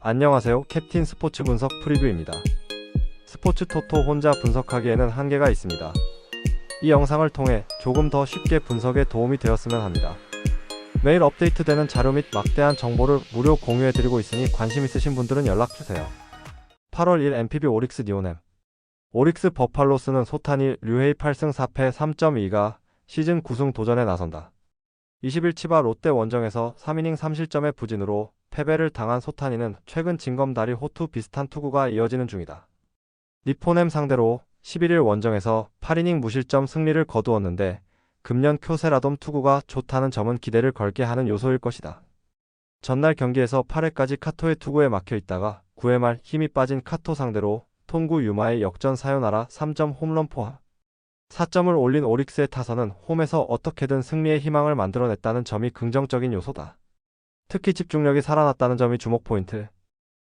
안녕하세요. 캡틴 스포츠 분석 프리뷰입니다. 스포츠 토토 혼자 분석하기에는 한계가 있습니다. 이 영상을 통해 조금 더 쉽게 분석에 도움이 되었으면 합니다. 매일 업데이트되는 자료 및 막대한 정보를 무료 공유해드리고 있으니 관심 있으신 분들은 연락주세요. 8월 1 MPB 오릭스 니오넴. 오릭스 버팔로스는 소탄이 류헤이 8승 4패 3.2가 시즌 9승 도전에 나선다. 20일 치바 롯데 원정에서 3이닝 3실점의 부진으로 패배를 당한 소탄이는 최근 징검다리 호투 비슷한 투구가 이어지는 중이다. 니포넴 상대로 11일 원정에서 8이닝 무실점 승리를 거두었는데 금년 쿄세라돔 투구가 좋다는 점은 기대를 걸게 하는 요소일 것이다. 전날 경기에서 8회까지 카토의 투구에 막혀 있다가 9회 말 힘이 빠진 카토 상대로 통구 유마의 역전 사요나라 3점 홈런 포함 4점을 올린 오릭스의 타선은 홈에서 어떻게든 승리의 희망을 만들어냈다는 점이 긍정적인 요소다. 특히 집중력이 살아났다는 점이 주목 포인트.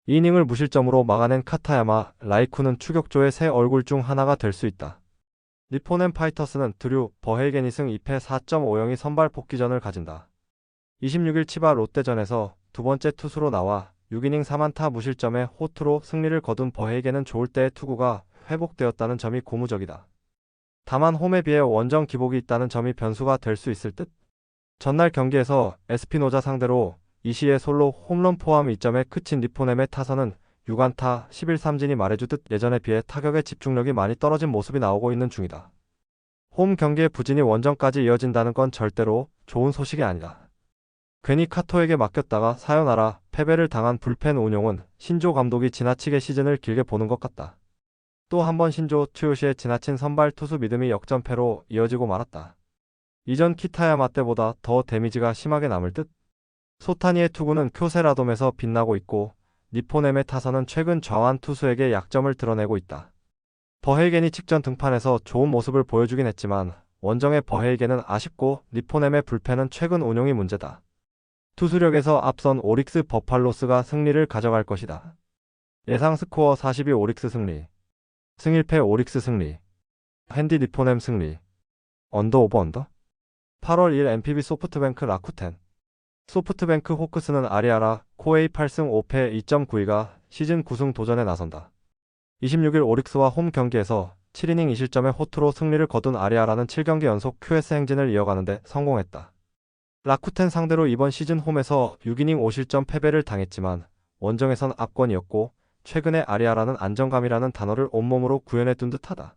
2이닝을 무실점으로 막아낸 카타야마, 라이쿠는 추격조의 새 얼굴 중 하나가 될 수 있다. 니포넴 파이터스는 드류, 버헤이겐이 승 2패 4.50이 선발 복귀전을 가진다. 26일 치바 롯데전에서 두 번째 투수로 나와 6이닝 4안타 무실점의 호투로 승리를 거둔 버헤이겐은 좋을 때의 투구가 회복되었다는 점이 고무적이다. 다만 홈에 비해 원정 기복이 있다는 점이 변수가 될 수 있을 듯. 전날 경기에서 에스피노자 상대로 이시의 솔로 홈런 포함 2점에 그친 니포넴의 타선은 6안타 11삼진이 말해주듯 예전에 비해 타격의 집중력이 많이 떨어진 모습이 나오고 있는 중이다. 홈 경기의 부진이 원정까지 이어진다는 건 절대로 좋은 소식이 아니다. 괜히 카토에게 맡겼다가 사요나라 패배를 당한 불펜 운용은 신조 감독이 지나치게 시즌을 길게 보는 것 같다. 또 한 번 신조 츠요시의 지나친 선발 투수 믿음이 역전패로 이어지고 말았다. 이전 키타야마 때보다 더 데미지가 심하게 남을 듯. 소타니의 투구는 쿄세라돔에서 빛나고 있고 니포넴의 타선은 최근 좌완 투수에게 약점을 드러내고 있다. 버헤이겐이 직전 등판에서 좋은 모습을 보여주긴 했지만 원정의 버헤이겐은 아쉽고 니포넴의 불펜은 최근 운용이 문제다. 투수력에서 앞선 오릭스 버팔로스가 승리를 가져갈 것이다. 예상 스코어 42 오릭스 승리. 승 1패 오릭스 승리. 핸디 니포넴 승리. 언더 오버 언더? 8월 1 MPB 소프트뱅크 라쿠텐. 소프트뱅크 호크스는 아리아라 코에이 8승 5패 2.92가 시즌 9승 도전에 나선다. 26일 오릭스와 홈 경기에서 7이닝 2실점의 호투로 승리를 거둔 아리아라는 7경기 연속 QS 행진을 이어가는데 성공했다. 라쿠텐 상대로 이번 시즌 홈에서 6이닝 5실점 패배를 당했지만 원정에선 압권이었고 최근에 아리아라는 안정감이라는 단어를 온몸으로 구현해 둔 듯하다.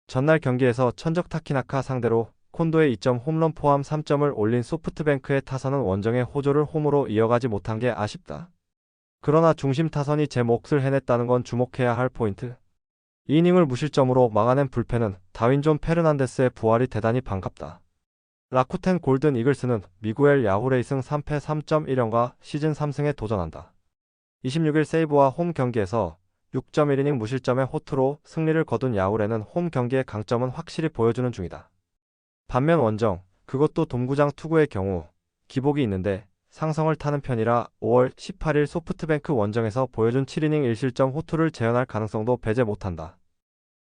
전날 경기에서 천적 타키나카 상대로 콘도의 2점 홈런 포함 3점을 올린 소프트뱅크의 타선은 원정의 호조를 홈으로 이어가지 못한 게 아쉽다. 그러나 중심 타선이 제 몫을 해냈다는 건 주목해야 할 포인트. 2이닝을 무실점으로 막아낸 불펜은 다윈존 페르난데스의 부활이 대단히 반갑다. 라쿠텐 골든 이글스는 미구엘 야후레이승 3패 3.1연과 시즌 3승에 도전한다. 26일 세이브와 홈 경기에서 6.1이닝 무실점의 호투로 승리를 거둔 야후레는 홈 경기의 강점은 확실히 보여주는 중이다. 반면 원정, 그것도 돔구장 투구의 경우 기복이 있는데 상성을 타는 편이라 5월 18일 소프트뱅크 원정에서 보여준 7이닝 1실점 호투를 재현할 가능성도 배제 못한다.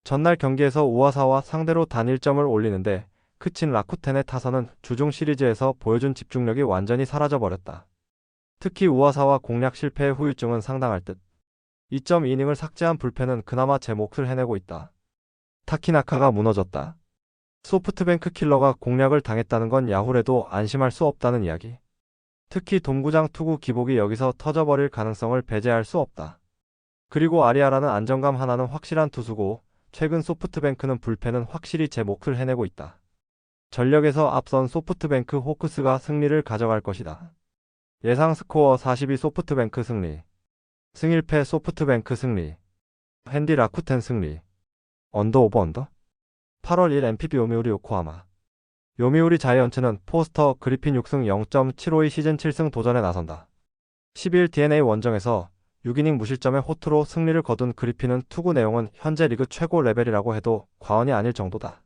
전날 경기에서 우와사와 상대로 단 1점을 올리는데 그친 라쿠텐의 타선은 주중 시리즈에서 보여준 집중력이 완전히 사라져버렸다. 특히 우와사와 공략 실패의 후유증은 상당할 듯. 2.2이닝을 삭제한 불펜은 그나마 제 몫을 해내고 있다. 타키나카가 무너졌다. 소프트뱅크 킬러가 공략을 당했다는 건 야후레도 안심할 수 없다는 이야기. 특히 돔구장 투구 기복이 여기서 터져버릴 가능성을 배제할 수 없다. 그리고 아리아라는 안정감 하나는 확실한 투수고 최근 소프트뱅크는 불펜은 확실히 제 몫을 해내고 있다. 전력에서 앞선 소프트뱅크 호크스가 승리를 가져갈 것이다. 예상 스코어 42 소프트뱅크 승리. 승 1패 소프트뱅크 승리. 핸디 라쿠텐 승리. 언더 오버 언더? 8월 1 MPB 요미우리 요코하마. 요미우리 자이언츠는 포스터 그리핀 6승 0.752 시즌 7승 도전에 나선다. 12일 DNA 원정에서 6이닝 무실점의 호투로 승리를 거둔 그리핀은 투구 내용은 현재 리그 최고 레벨이라고 해도 과언이 아닐 정도다.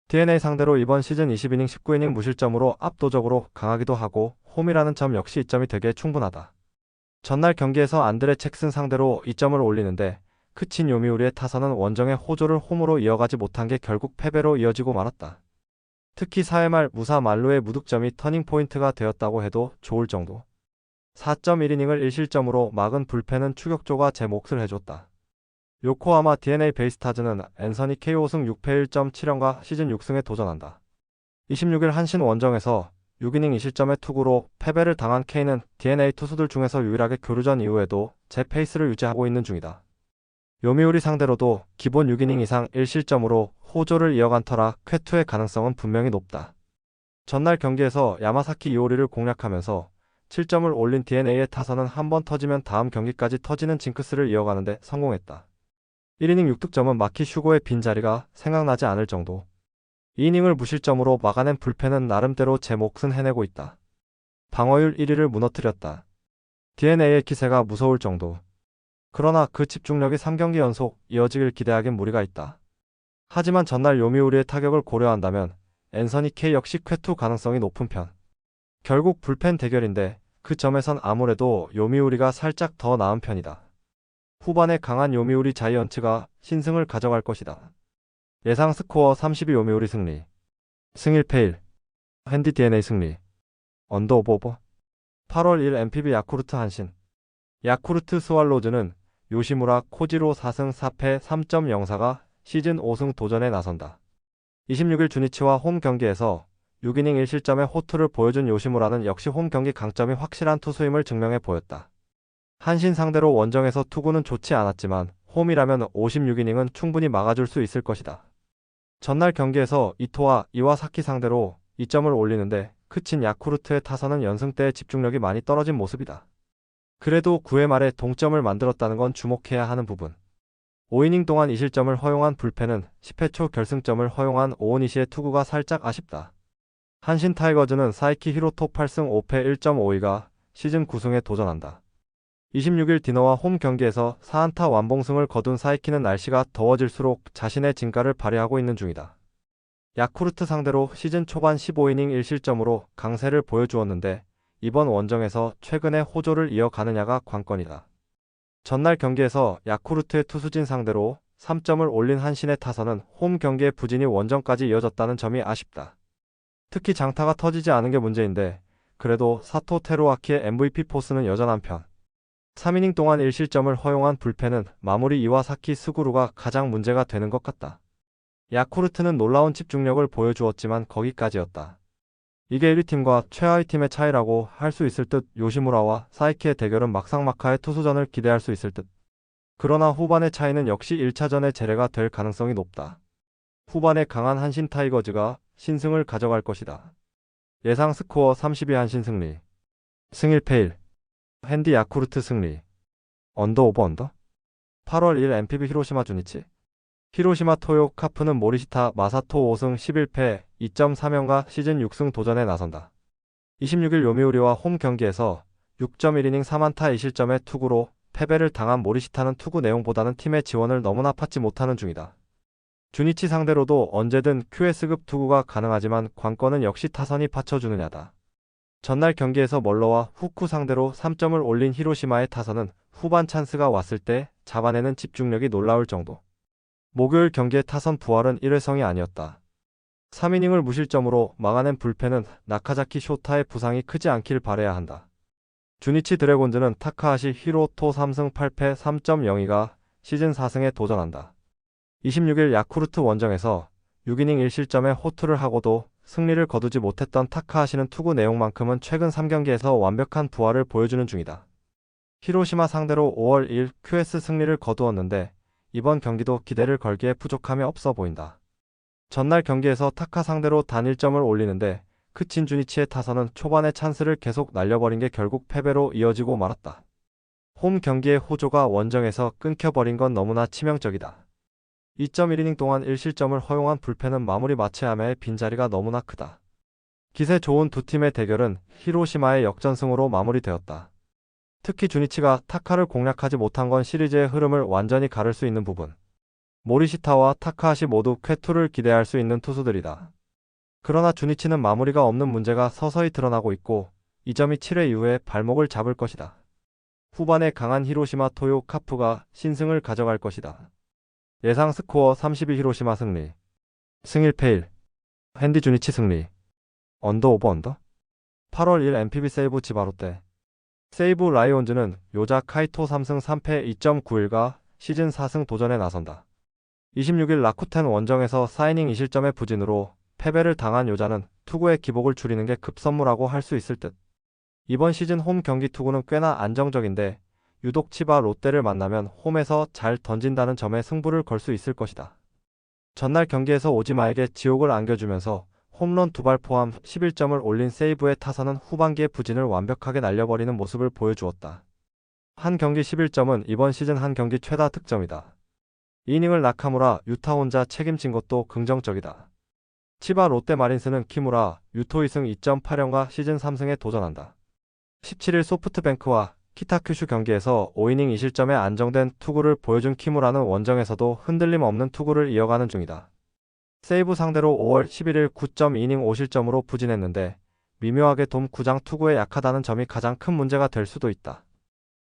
DNA 상대로 이번 시즌 20이닝 19이닝 무실점으로 압도적으로 강하기도 하고 홈이라는 점 역시 이점이 되게 충분하다. 전날 경기에서 안드레 첵슨 상대로 2점을 올리는데 그친 요미우리의 타선은 원정의 호조를 홈으로 이어가지 못한 게 결국 패배로 이어지고 말았다. 특히 4회 말 무사 만루의 무득점이 터닝포인트가 되었다고 해도 좋을 정도. 4.1이닝을 1실점으로 막은 불펜은 추격조가 제 몫을 해줬다. 요코하마 DNA 베이스타즈는 앤서니 K 5승 6패 1.7연과 시즌 6승에 도전한다. 26일 한신 원정에서 6이닝 2실점의 투구로 패배를 당한 K는 DNA 투수들 중에서 유일하게 교류전 이후에도 제 페이스를 유지하고 있는 중이다. 요미우리 상대로도 기본 6이닝 이상 1실점으로 호조를 이어간 터라 쾌투의 가능성은 분명히 높다. 전날 경기에서 야마사키 이오리를 공략하면서 7점을 올린 DNA의 타선은 한 번 터지면 다음 경기까지 터지는 징크스를 이어가는데 성공했다. 1이닝 6득점은 마키 슈고의 빈자리가 생각나지 않을 정도. 2이닝을 무실점으로 막아낸 불펜은 나름대로 제 몫은 해내고 있다. 방어율 1위를 무너뜨렸다. DNA의 기세가 무서울 정도. 그러나 그 집중력이 3경기 연속 이어지길 기대하긴 무리가 있다. 하지만 전날 요미우리의 타격을 고려한다면 앤서니 K 역시 쾌투 가능성이 높은 편. 결국 불펜 대결인데 그 점에선 아무래도 요미우리가 살짝 더 나은 편이다. 후반에 강한 요미우리 자이언츠가 신승을 가져갈 것이다. 예상 스코어 32 요미우리 승리. 승 1패 1. 핸디 DNA 승리. 언더 오버. 8월 1 NPB 야쿠르트 한신. 야쿠르트 스왈로즈는 요시무라 코지로 4승 4패 3.04가 시즌 5승 도전에 나선다. 26일 주니치와 홈 경기에서 6이닝 1실점의 호투를 보여준 요시무라는 역시 홈 경기 강점이 확실한 투수임을 증명해 보였다. 한신 상대로 원정에서 투구는 좋지 않았지만 홈이라면 56이닝은 충분히 막아줄 수 있을 것이다. 전날 경기에서 이토와 이와사키 상대로 2점을 올리는데 그친 야쿠르트의 타선은 연승 때의 집중력이 많이 떨어진 모습이다. 그래도 9회 말에 동점을 만들었다는 건 주목해야 하는 부분. 5이닝 동안 2실점을 허용한 불펜은 10회 초 결승점을 허용한 오오니시의 투구가 살짝 아쉽다. 한신 타이거즈는 사이키 히로토 8승 5패 1.52가 시즌 9승에 도전한다. 26일 디너와 홈 경기에서 4안타 완봉승을 거둔 사이키는 날씨가 더워질수록 자신의 진가를 발휘하고 있는 중이다. 야쿠르트 상대로 시즌 초반 15이닝 1실점으로 강세를 보여주었는데 이번 원정에서 최근에 호조를 이어가느냐가 관건이다. 전날 경기에서 야쿠르트의 투수진 상대로 3점을 올린 한신의 타선은 홈 경기의 부진이 원정까지 이어졌다는 점이 아쉽다. 특히 장타가 터지지 않은 게 문제인데 그래도 사토 테루아키의 MVP 포스는 여전한 편. 3이닝 동안 1실점을 허용한 불펜은 마무리 이와사키 스구루가 가장 문제가 되는 것 같다. 야쿠르트는 놀라운 집중력을 보여주었지만 거기까지였다. 이게 1위팀과 최하위 팀의 차이라고 할 수 있을 듯. 요시무라와 사이키의 대결은 막상막하의 투수전을 기대할 수 있을 듯. 그러나 후반의 차이는 역시 1차전의 재래가 될 가능성이 높다. 후반에 강한 한신 타이거즈가 신승을 가져갈 것이다. 예상 스코어 32 한신 승리. 승 1패 1. 핸디 야쿠르트 승리. 언더 오버 언더. 8월 1 NPB 히로시마 주니치. 히로시마 토요 카프는 모리시타 마사토 5승 11패 2.3연가 시즌 6승 도전에 나선다. 26일 요미우리와 홈 경기에서 6.1이닝 3안타 2실점의 투구로 패배를 당한 모리시타는 투구 내용보다는 팀의 지원을 너무나 받지 못하는 중이다. 주니치 상대로도 언제든 QS급 투구가 가능하지만 관건은 역시 타선이 받쳐주느냐다. 전날 경기에서 멀러와 후쿠 상대로 3점을 올린 히로시마의 타선은 후반 찬스가 왔을 때 잡아내는 집중력이 놀라울 정도. 목요일 경기의 타선 부활은 일회성이 아니었다. 3이닝을 무실점으로 막아낸 불펜은 나카자키 쇼타의 부상이 크지 않길 바라야 한다. 주니치 드래곤즈는 타카하시 히로토 3승 8패 3.02가 시즌 4승에 도전한다. 26일 야쿠르트 원정에서 6이닝 1실점의 호투를 하고도 승리를 거두지 못했던 타카하시는 투구 내용만큼은 최근 3경기에서 완벽한 부활을 보여주는 중이다. 히로시마 상대로 5월 1 QS 승리를 거두었는데 이번 경기도 기대를 걸기에 부족함이 없어 보인다. 전날 경기에서 타카 상대로 단 1점을 올리는데 그친 주니치의 타선은 초반에 찬스를 계속 날려버린 게 결국 패배로 이어지고 말았다. 홈 경기의 호조가 원정에서 끊겨버린 건 너무나 치명적이다. 2.1이닝 동안 1실점을 허용한 불펜은 마무리 마츠야마의 빈자리가 너무나 크다. 기세 좋은 두 팀의 대결은 히로시마의 역전승으로 마무리되었다. 특히 주니치가 타카를 공략하지 못한 건 시리즈의 흐름을 완전히 가를 수 있는 부분. 모리시타와 타카하시 모두 쾌투를 기대할 수 있는 투수들이다. 그러나 주니치는 마무리가 없는 문제가 서서히 드러나고 있고 이 점이 7회 이후에 발목을 잡을 것이다. 후반에 강한 히로시마 토요 카프가 신승을 가져갈 것이다. 예상 스코어 32 히로시마 승리. 승 1패 1. 핸디 주니치 승리. 언더 오버 언더. 8월 1 NPB 세이브 지바롯데. 세이브 라이온즈는 요자 카이토 3승 3패 2.91가 시즌 4승 도전에 나선다. 26일 라쿠텐 원정에서 4이닝 2실점의 부진으로 패배를 당한 요자는 투구의 기복을 줄이는 게 급선무라고 할 수 있을 듯. 이번 시즌 홈 경기 투구는 꽤나 안정적인데 유독 치바 롯데를 만나면 홈에서 잘 던진다는 점에 승부를 걸 수 있을 것이다. 전날 경기에서 오지마에게 지옥을 안겨주면서 홈런 2발 포함 11점을 올린 세이브의 타선은 후반기의 부진을 완벽하게 날려버리는 모습을 보여주었다. 한 경기 11점은 이번 시즌 한 경기 최다 득점이다. 이닝을 나카무라, 유타 혼자 책임진 것도 긍정적이다. 치바 롯데 마린스는 키무라, 유토 2승 2.8연과 시즌 3승에 도전한다. 17일 소프트뱅크와 키타큐슈 경기에서 5이닝 2실점의 안정된 투구를 보여준 키무라는 원정에서도 흔들림 없는 투구를 이어가는 중이다. 세이브 상대로 5월 11일 9.2이닝 5실점으로 부진했는데 미묘하게 돔 구장 투구에 약하다는 점이 가장 큰 문제가 될 수도 있다.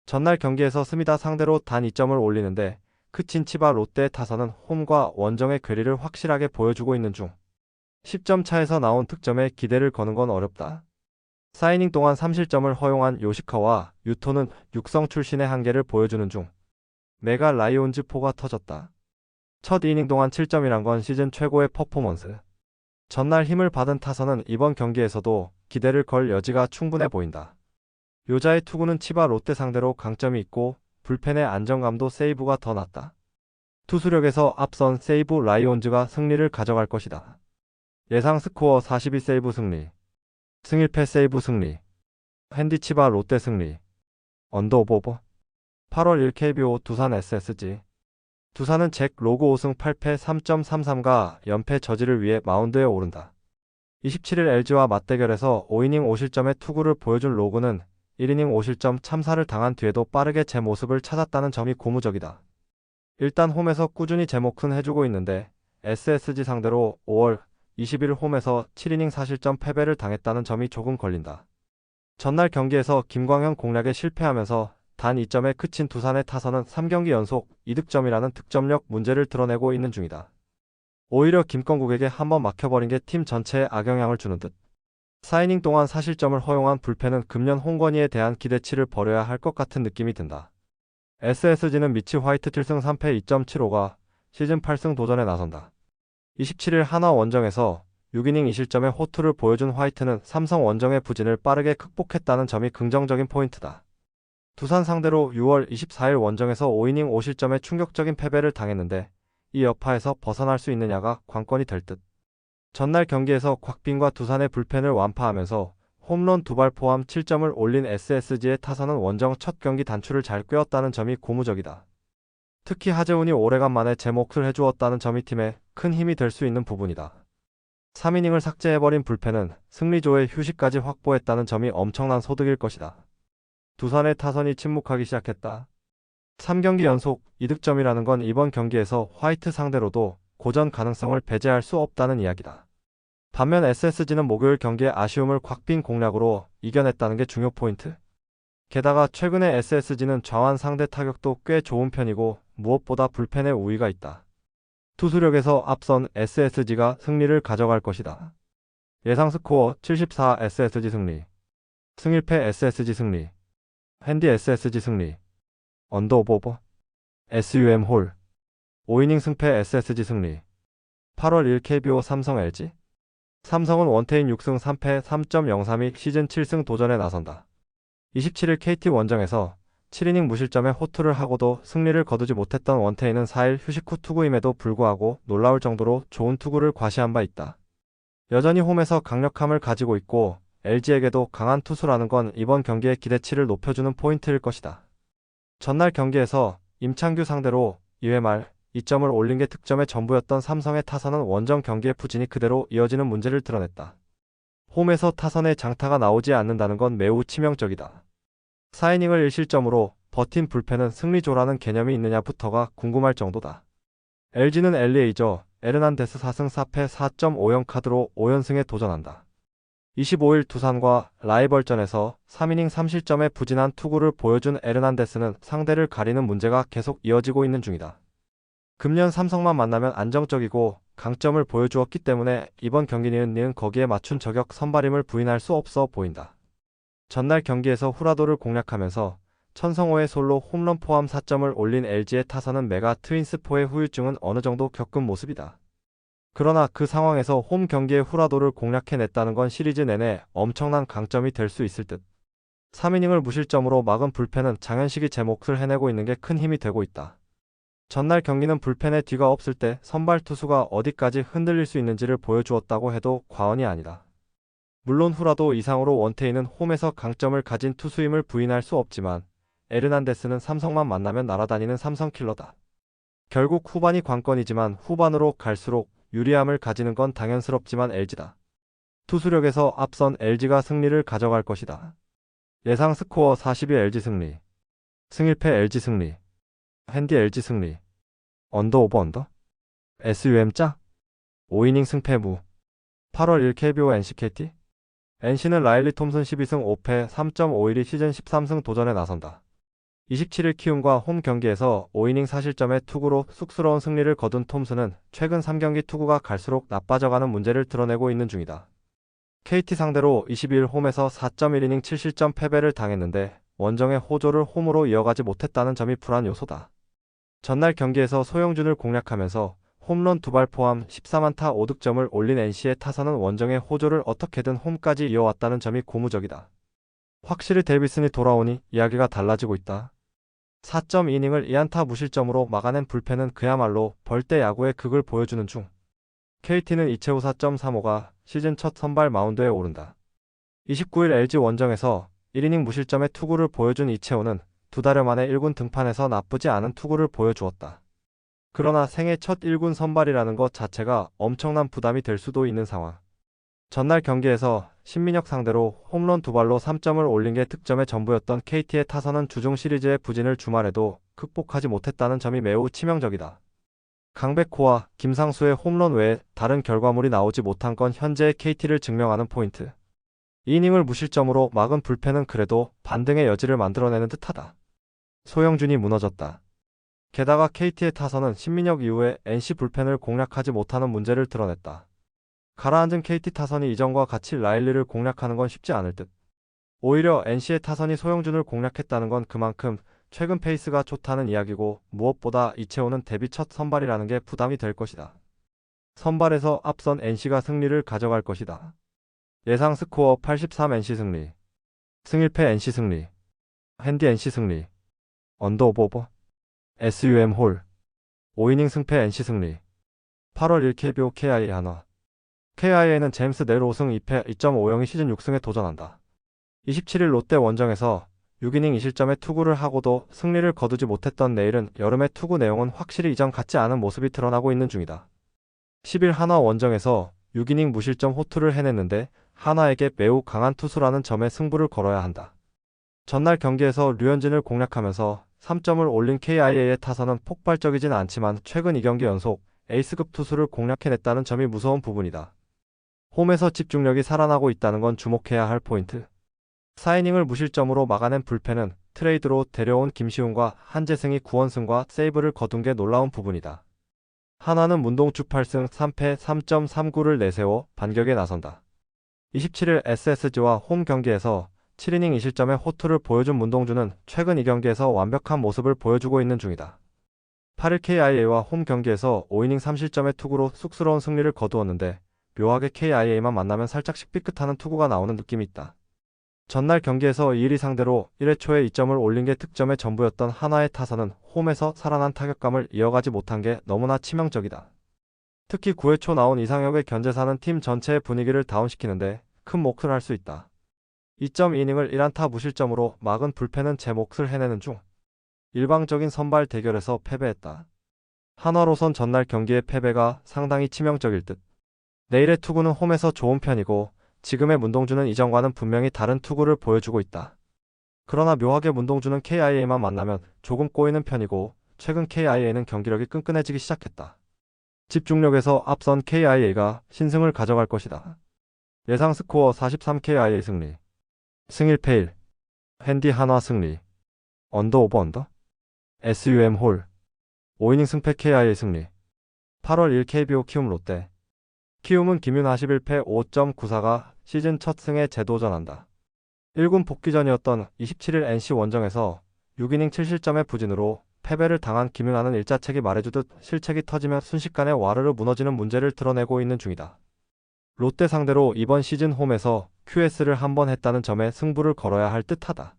전날 경기에서 스미다 상대로 단 2점을 올리는데 크친 치바 롯데의 타선은 홈과 원정의 괴리를 확실하게 보여주고 있는 중 10점 차에서 나온 득점에 기대를 거는 건 어렵다. 4이닝 동안 3실점을 허용한 요시카와 유토는 육성 출신의 한계를 보여주는 중 메가 라이온즈 포가 터졌다. 첫 이닝 동안 7점이란 건 시즌 최고의 퍼포먼스. 전날 힘을 받은 타선은 이번 경기에서도 기대를 걸 여지가 충분해 보인다. 요자의 투구는 치바 롯데 상대로 강점이 있고 불펜의 안정감도 세이브가 더 낫다. 투수력에서 앞선 세이브 라이온즈가 승리를 가져갈 것이다. 예상 스코어 42세이브 승리. 승일패 세이브 승리. 핸디 치바 롯데 승리. 언더 오버. 8월 1 KBO 두산 SSG. 두산은 잭 로그 5승 8패 3.33가 연패 저지를 위해 마운드에 오른다. 27일 LG와 맞대결에서 5이닝 5실점의 투구를 보여준 로그는 1이닝 5실점 참사를 당한 뒤에도 빠르게 제 모습을 찾았다는 점이 고무적이다. 일단 홈에서 꾸준히 제몫은 해주고 있는데 SSG 상대로 5월 20일 홈에서 7이닝 4실점 패배를 당했다는 점이 조금 걸린다. 전날 경기에서 김광현 공략에 실패하면서 단 2점에 그친 두산의 타선은 3경기 연속 2득점이라는 득점력 문제를 드러내고 있는 중이다. 오히려 김건국에게 한번 막혀버린 게 팀 전체에 악영향을 주는 듯. 4이닝 동안 4실점을 허용한 불펜은 금년 홍건희에 대한 기대치를 버려야 할 것 같은 느낌이 든다. SSG는 미치 화이트 7승 3패 2.75가 시즌 8승 도전에 나선다. 27일 한화 원정에서 6이닝 2실점의 호투를 보여준 화이트는 삼성 원정의 부진을 빠르게 극복했다는 점이 긍정적인 포인트다. 두산 상대로 6월 24일 원정에서 5이닝 5실점의 충격적인 패배를 당했는데 이 여파에서 벗어날 수 있느냐가 관건이 될 듯. 전날 경기에서 곽빈과 두산의 불펜을 완파하면서 홈런 2발 포함 7점을 올린 SSG의 타선은 원정 첫 경기 단추를 잘 꿰었다는 점이 고무적이다. 특히 하재훈이 오래간만에 제 몫을 해주었다는 점이 팀에 큰 힘이 될 수 있는 부분이다. 3이닝을 삭제해버린 불펜은 승리조의 휴식까지 확보했다는 점이 엄청난 소득일 것이다. 두산의 타선이 침묵하기 시작했다. 3경기 연속 2득점이라는 건 이번 경기에서 화이트 상대로도 고전 가능성을 배제할 수 없다는 이야기다. 반면 SSG는 목요일 경기의 아쉬움을 곽빈 공략으로 이겨냈다는 게 중요 포인트. 게다가 최근에 SSG는 좌완 상대 타격도 꽤 좋은 편이고 무엇보다 불펜의 우위가 있다. 투수력에서 앞선 SSG가 승리를 가져갈 것이다. 예상 스코어 74 SSG 승리. 승일패 SSG 승리. 핸디 SSG 승리. 언더 오버. SUM 홀. 5이닝 승패 SSG 승리. 8월 1 KBO 삼성 LG. 삼성은 원태인 6승 3패 3.03이 시즌 7승 도전에 나선다. 27일 KT 원정에서 7이닝 무실점의 호투를 하고도 승리를 거두지 못했던 원태인은 4일 휴식 후 투구임에도 불구하고 놀라울 정도로 좋은 투구를 과시한 바 있다. 여전히 홈에서 강력함을 가지고 있고 LG에게도 강한 투수라는 건 이번 경기의 기대치를 높여주는 포인트일 것이다. 전날 경기에서 임창규 상대로 2회 말 2점을 올린 게 득점의 전부였던 삼성의 타선은 원정 경기의 부진이 그대로 이어지는 문제를 드러냈다. 홈에서 타선의 장타가 나오지 않는다는 건 매우 치명적이다. 4이닝을 1실점으로 버틴 불펜은 승리조라는 개념이 있느냐부터가 궁금할 정도다. LG는 엘리에이저 에르난데스 4승 4패 4.50 카드로 5연승에 도전한다. 25일 두산과 라이벌전에서 3이닝 3실점의 부진한 투구를 보여준 에르난데스는 상대를 가리는 문제가 계속 이어지고 있는 중이다. 금년 삼성만 만나면 안정적이고 강점을 보여주었기 때문에 이번 경기는 거기에 맞춘 저격 선발임을 부인할 수 없어 보인다. 전날 경기에서 후라도를 공략하면서 천성호의 솔로 홈런 포함 4점을 올린 LG의 타선은 메가 트윈스포의 후유증은 어느 정도 겪은 모습이다. 그러나 그 상황에서 홈 경기의 후라도를 공략해냈다는 건 시리즈 내내 엄청난 강점이 될 수 있을 듯. 3이닝을 무실점으로 막은 불펜은 장현식이 제 몫을 해내고 있는 게 큰 힘이 되고 있다. 전날 경기는 불펜에 뒤가 없을 때 선발 투수가 어디까지 흔들릴 수 있는지를 보여주었다고 해도 과언이 아니다. 물론 후라도 이상으로 원태인은 홈에서 강점을 가진 투수임을 부인할 수 없지만 에르난데스는 삼성만 만나면 날아다니는 삼성킬러다. 결국 후반이 관건이지만 후반으로 갈수록 유리함을 가지는 건 당연스럽지만 LG다. 투수력에서 앞선 LG가 승리를 가져갈 것이다. 예상 스코어 42 LG 승리. 승일패 LG 승리. 핸디 LG 승리. 언더 오버 언더? SUM 짜? 5이닝 승패무. 8월 1 KBO NCKT? NC는 라일리 톰슨 12승 5패 3.51이 시즌 13승 도전에 나선다. 27일 키움과 홈 경기에서 5이닝 사실점의 투구로 쑥스러운 승리를 거둔 톰슨은 최근 3경기 투구가 갈수록 나빠져가는 문제를 드러내고 있는 중이다. KT 상대로 22일 홈에서 4.1이닝 7실점 패배를 당했는데 원정의 호조를 홈으로 이어가지 못했다는 점이 불안 요소다. 전날 경기에서 소영준을 공략하면서 홈런 2발 포함 14안타 5득점을 올린 NC의 타선은 원정의 호조를 어떻게든 홈까지 이어왔다는 점이 고무적이다. 확실히 데이비슨이 돌아오니 이야기가 달라지고 있다. 4.2이닝을 2안타 무실점으로 막아낸 불펜은 그야말로 벌떼 야구의 극을 보여주는 중. KT는 이채우 4.35가 시즌 첫 선발 마운드에 오른다. 29일 LG 원정에서 1이닝 무실점의 투구를 보여준 이채우는 2달여 만에 1군 등판에서 나쁘지 않은 투구를 보여주었다. 그러나 생애 첫 1군 선발이라는 것 자체가 엄청난 부담이 될 수도 있는 상황. 전날 경기에서 신민혁 상대로 홈런 2발로 3점을 올린 게 득점의 전부였던 KT의 타선은 주중 시리즈의 부진을 주말에도 극복하지 못했다는 점이 매우 치명적이다. 강백호와 김상수의 홈런 외에 다른 결과물이 나오지 못한 건 현재의 KT를 증명하는 포인트. 2이닝을 무실점으로 막은 불펜은 그래도 반등의 여지를 만들어내는 듯하다. 소영준이 무너졌다. 게다가 KT의 타선은 신민혁 이후에 NC 불펜을 공략하지 못하는 문제를 드러냈다. 가라앉은 KT 타선이 이전과 같이 라일리를 공략하는 건 쉽지 않을 듯. 오히려 NC의 타선이 소영준을 공략했다는 건 그만큼 최근 페이스가 좋다는 이야기고 무엇보다 이채호는 데뷔 첫 선발이라는 게 부담이 될 것이다. 선발에서 앞선 NC가 승리를 가져갈 것이다. 예상 스코어 83 NC 승리. 승일패 NC 승리. 핸디 NC 승리. 언더 오버 SUM 홀. 5이닝 승패 NC 승리. 8월 1 KBO KIA 한화. KIA는 제임스 넬 5승 2패 2.50이 시즌 6승에 도전한다. 27일 롯데 원정에서 6이닝 2실점의 투구를 하고도 승리를 거두지 못했던 내일은 여름의 투구 내용은 확실히 이전 같지 않은 모습이 드러나고 있는 중이다. 10일 한화 원정에서 6이닝 무실점 호투를 해냈는데 한화에게 매우 강한 투수라는 점에 승부를 걸어야 한다. 전날 경기에서 류현진을 공략하면서 3점을 올린 KIA의 타선은 폭발적이진 않지만 최근 2경기 연속 에이스급 투수를 공략해냈다는 점이 무서운 부분이다. 홈에서 집중력이 살아나고 있다는 건 주목해야 할 포인트. 4이닝을 무실점으로 막아낸 불펜은 트레이드로 데려온 김시훈과 한재승이 9원승과 세이브를 거둔 게 놀라운 부분이다. 한화는 문동주 8승 3패 3.39를 내세워 반격에 나선다. 27일 SSG와 홈 경기에서 7이닝 2실점의 호투를 보여준 문동주는 최근 2경기에서 완벽한 모습을 보여주고 있는 중이다. 8일 KIA와 홈 경기에서 5이닝 3실점의 투구로 쑥스러운 승리를 거두었는데 묘하게 KIA만 만나면 살짝씩 삐끗하는 투구가 나오는 느낌이 있다. 전날 경기에서 2위 상대로 1회 초에 2점을 올린 게 득점의 전부였던 한화의 타선은 홈에서 살아난 타격감을 이어가지 못한 게 너무나 치명적이다. 특히 9회 초 나온 이상혁의 견제사는 팀 전체의 분위기를 다운시키는데 큰 몫을 할 수 있다. 2.2이닝을 1안타 무실점으로 막은 불펜은 제 몫을 해내는 중. 일방적인 선발 대결에서 패배했다. 한화로선 전날 경기의 패배가 상당히 치명적일 듯. 내일의 투구는 홈에서 좋은 편이고 지금의 문동주는 이전과는 분명히 다른 투구를 보여주고 있다. 그러나 묘하게 문동주는 KIA만 만나면 조금 꼬이는 편이고 최근 KIA는 경기력이 끈끈해지기 시작했다. 집중력에서 앞선 KIA가 신승을 가져갈 것이다. 예상 스코어 43 KIA 승리. 승일패 1. 핸디 한화 승리. 언더 오버 언더? SUM 홀. 5이닝 승패 KIA 승리. 8월 1 KBO 키움 롯데. 키움은 김윤하 11패 5.94가 시즌 첫 승에 재도전한다. 1군 복귀전이었던 27일 NC 원정에서 6이닝 7실점의 부진으로 패배를 당한 김윤아는 일자책이 말해주듯 실책이 터지면 순식간에 와르르 무너지는 문제를 드러내고 있는 중이다. 롯데 상대로 이번 시즌 홈에서 QS를 한 번 했다는 점에 승부를 걸어야 할 듯하다.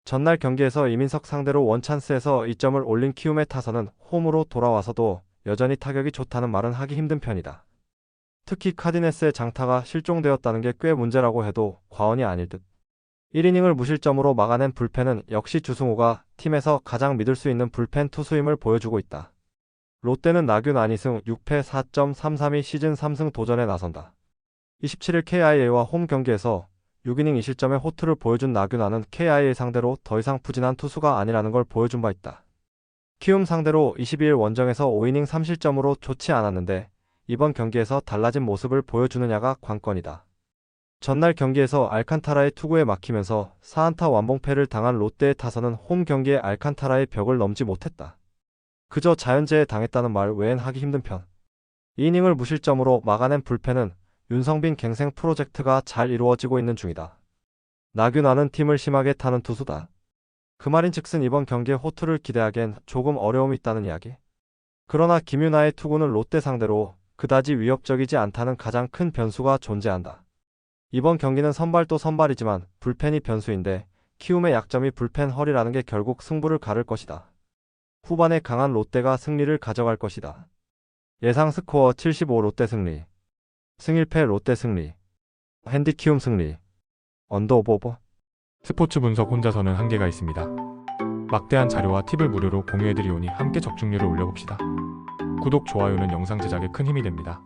전날 경기에서 이민석 상대로 원찬스에서 2점을 올린 키움의 타선은 홈으로 돌아와서도 여전히 타격이 좋다는 말은 하기 힘든 편이다. 특히 카디네스의 장타가 실종되었다는 게 꽤 문제라고 해도 과언이 아닐 듯. 1이닝을 무실점으로 막아낸 불펜은 역시 주승우가 팀에서 가장 믿을 수 있는 불펜 투수임을 보여주고 있다. 롯데는 나균 안희승 6패 4.332 시즌 3승 도전에 나선다. 27일 KIA와 홈 경기에서 6이닝 2실점의 호투를 보여준 나균아는 KIA 상대로 더 이상 부진한 투수가 아니라는 걸 보여준 바 있다. 키움 상대로 22일 원정에서 5이닝 3실점으로 좋지 않았는데 이번 경기에서 달라진 모습을 보여주느냐가 관건이다. 전날 경기에서 알칸타라의 투구에 막히면서 4안타 완봉패를 당한 롯데의 타선은 홈 경기에 알칸타라의 벽을 넘지 못했다. 그저 자연재해 당했다는 말 외엔 하기 힘든 편. 2이닝을 무실점으로 막아낸 불펜은 윤성빈 갱생 프로젝트가 잘 이루어지고 있는 중이다. 나균아는 팀을 심하게 타는 투수다. 그 말인즉슨 이번 경기에 호투를 기대하기엔 조금 어려움이 있다는 이야기. 그러나 김윤아의 투구는 롯데 상대로 그다지 위협적이지 않다는 가장 큰 변수가 존재한다. 이번 경기는 선발도 선발이지만 불펜이 변수인데 키움의 약점이 불펜 허리라는 게 결국 승부를 가를 것이다. 후반에 강한 롯데가 승리를 가져갈 것이다. 예상 스코어 75 롯데 승리. 승1패 롯데 승리. 핸디 키움 승리. 언더 오버. 스포츠 분석 혼자서는 한계가 있습니다. 막대한 자료와 팁을 무료로 공유해드리오니 함께 적중률을 올려봅시다. 구독, 좋아요는 영상 제작에 큰 힘이 됩니다.